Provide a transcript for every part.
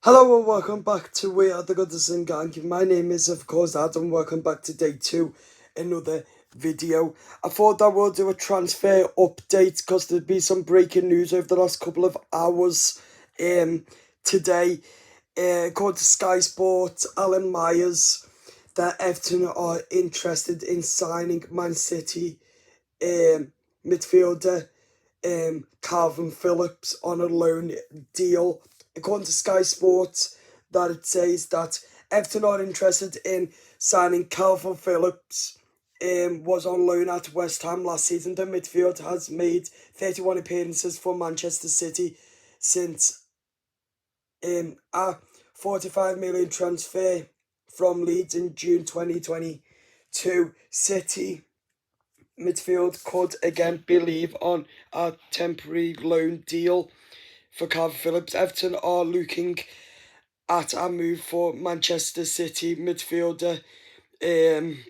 Hello and welcome back to We Are The Goodison Gang. My name is of course Adam. Welcome back to day 2, another video. I thought I would do a transfer update because there'd be some breaking news over the last couple of hours. Today, according to Sky Sports, Alan Myers, that Everton are interested in signing Man City midfielder Kalvin Phillips on a loan deal. According to Sky Sports, that it says that Everton are interested in signing Kalvin Phillips. Was on loan at West Ham last season. The midfield has made 31 appearances for Manchester City since a 45 million transfer from Leeds in June 2022. City midfield could again believe on a temporary loan deal for Kalvin Phillips. Everton are looking at a move for Manchester City midfielder Kalvin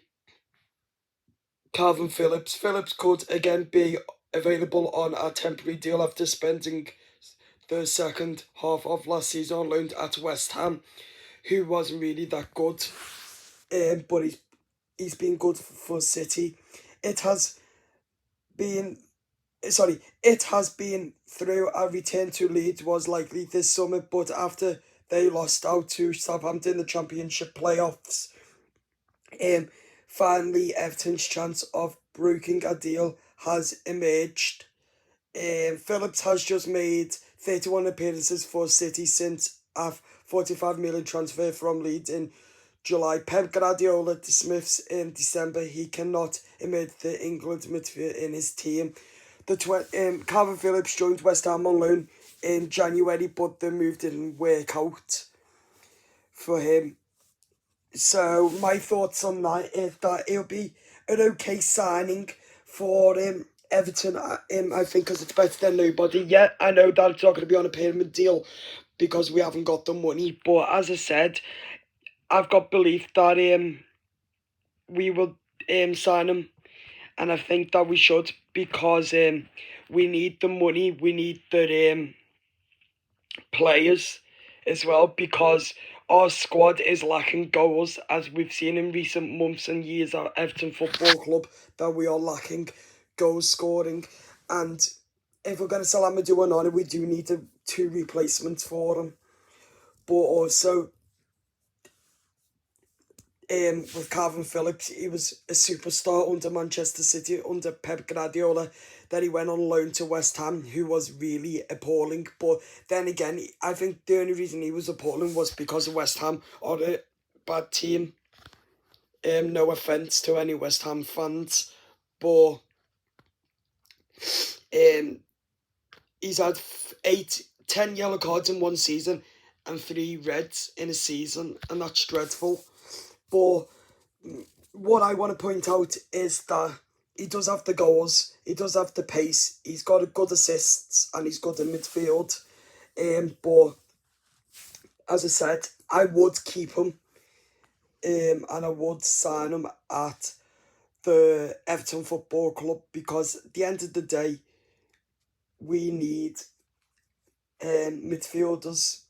Phillips. Phillips could again be available on a temporary deal after spending the second half of last season on loan at West Ham, who wasn't really that good, but he's been good for City. It has been through a return to Leeds was likely this summer, but after they lost out to Southampton in the Championship playoffs, finally Everton's chance of broking a deal has emerged. Phillips has just made 31 appearances for City since a 45 million transfer from Leeds in July. Pep Guardiola dismissed in December he cannot admit the England midfield in his team. Kalvin Phillips joined West Ham on loan in January, but the move didn't work out for him. So my thoughts on that is that it'll be an okay signing for Everton. I think because it's better than nobody. Yeah, I know that it's not going to be on a payment deal because we haven't got the money. But as I said, I've got belief that we will sign him, and I think that we should because we need the money. We need the players as well because our squad is lacking goals, as we've seen in recent months and years at Everton Football Club, that we are lacking goal scoring. And if we're going to sell Amadou Onana, we do need two replacements for him. But also, with Kalvin Phillips, he was a superstar under Manchester City, under Pep Guardiola. Then he went on loan to West Ham, who was really appalling. But then again, I think the only reason he was appalling was because of West Ham are a bad team. No offence to any West Ham fans, but he's had 10 yellow cards in one season and 3 reds in a season, and that's dreadful. But what I want to point out is that he does have the goals, he does have the pace, he's got a good assists, and he's good in midfield. But as I said, I would keep him, and I would sign him at the Everton Football Club because at the end of the day, we need midfielders,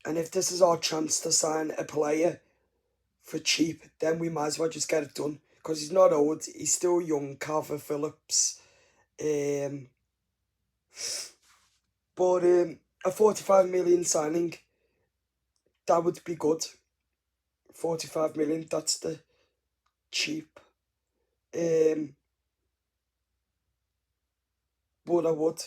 and if this is our chance to sign a player for cheap, then we might as well just get it done because he's not old, he's still young, Kalvin Phillips. But a 45 million signing, that would be good. 45 million, that's the cheap. But I would.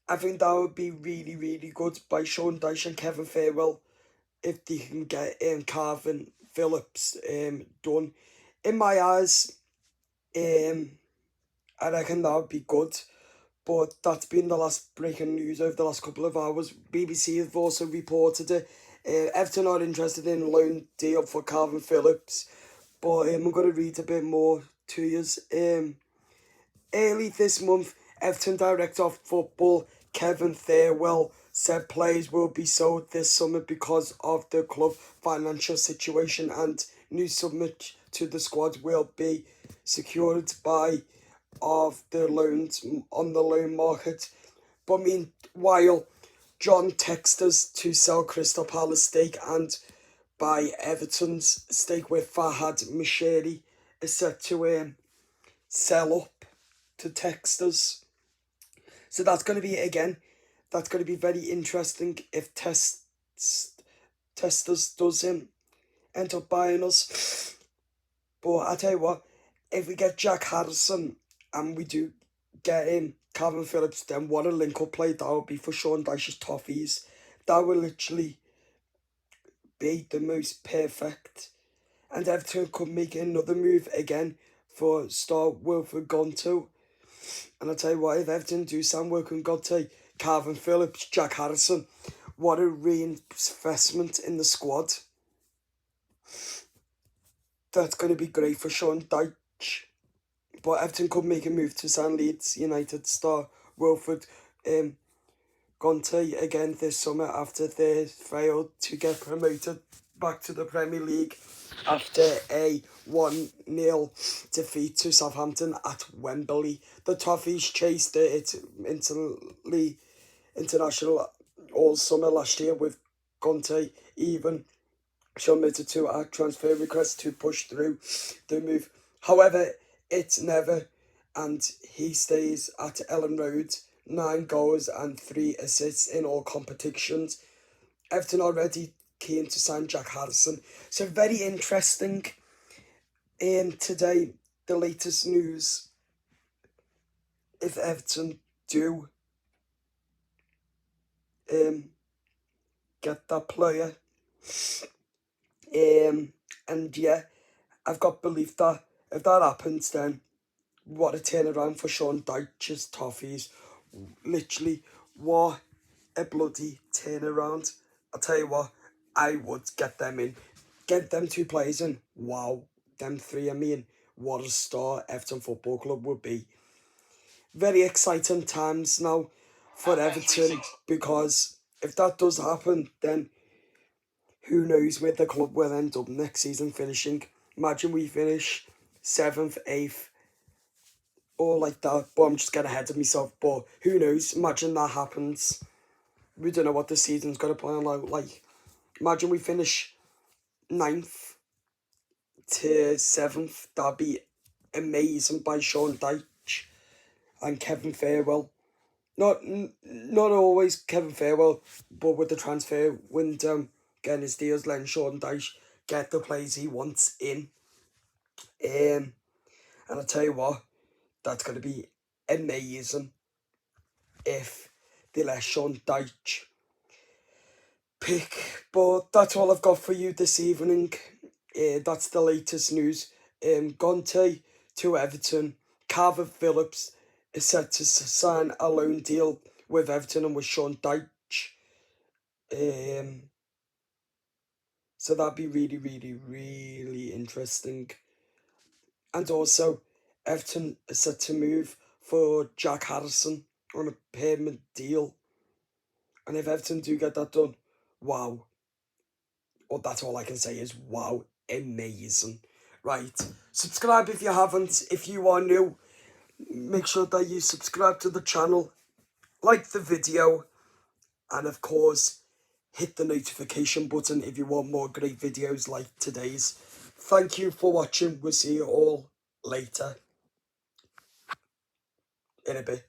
I think that would be really, really good by Sean Dyche and Kevin Farewell if they can get Kalvin Phillips done. In my eyes, I reckon that would be good. But that's been the last breaking news over the last couple of hours. BBC have also reported it. Everton are interested in a loan deal for Kalvin Phillips. But I'm going to read a bit more to you. Early this month, Everton Director of Football Kevin Farewell said players will be sold this summer because of the club financial situation and new to the squad will be secured by of the loans on the loan market. But meanwhile, John texted us to sell Crystal Palace stake and buy Everton's stake, with Fahad Mashiri is set to sell up to Texters. So that's going to be, again, that's going to be very interesting if Texters does end up buying us. But I tell you what, if we get Jack Harrison and we do get Kalvin Phillips, then what a link-up play that would be for Sean Dyche's Toffees. That would literally be the most perfect. And Everton could make another move again for star Wilfred Gonto. And I tell you what, if Everton do sign Wilfred Gonto, Kalvin Phillips, Jack Harrison, what a reinvestment in the squad. That's going to be great for Sean Dyche. But Everton could make a move to sign Leeds United star Wilfred Gonto again this summer after they failed to get promoted back to the Premier League after a 1-0 defeat to Southampton at Wembley. The Toffees chased it international all summer last year, with Gonto even submitted to a transfer request to push through the move. However, it's never, and he stays at Ellen Road, 9 goals and 3 assists in all competitions. Everton already keen to sign Jack Harrison. So very interesting. Today, the latest news, if Everton do get that player. And yeah, I've got belief that if that happens, then what a turnaround for Sean Dyche's Toffees. Literally, what a bloody turnaround. I'll tell you what, I would get them in. Get them 2 players in. Wow. Them 3, I mean, what a star Everton Football Club would be. Very exciting times now for Everton, because if that does happen, then who knows where the club will end up next season finishing. Imagine we finish 7th, 8th, or like that. But I'm just getting ahead of myself. But who knows? Imagine that happens. We don't know what the season's going to plan like. Imagine we finish 9th to 7th. That'd be amazing by Sean Dyche and Kevin Farewell. Not always Kevin Farewell, but with the transfer window, getting his deals, letting Sean Dyche get the players he wants in. And I tell you what, that's going to be amazing if they let Sean Dyche pick. But that's all I've got for you this evening. That's the latest news. Gonto to Everton. Kalvin Phillips is set to sign a loan deal with Everton and with Sean Dyche. So that'd be really, really, really interesting. And also, Everton is set to move for Jack Harrison on a permanent deal. And if Everton do get that done, wow. Well, that's all I can say is wow, amazing. Right, subscribe if you haven't. If you are new, make sure that you subscribe to the channel, like the video, and of course, hit the notification button if you want more great videos like today's. Thank you for watching. We'll see you all later in a bit.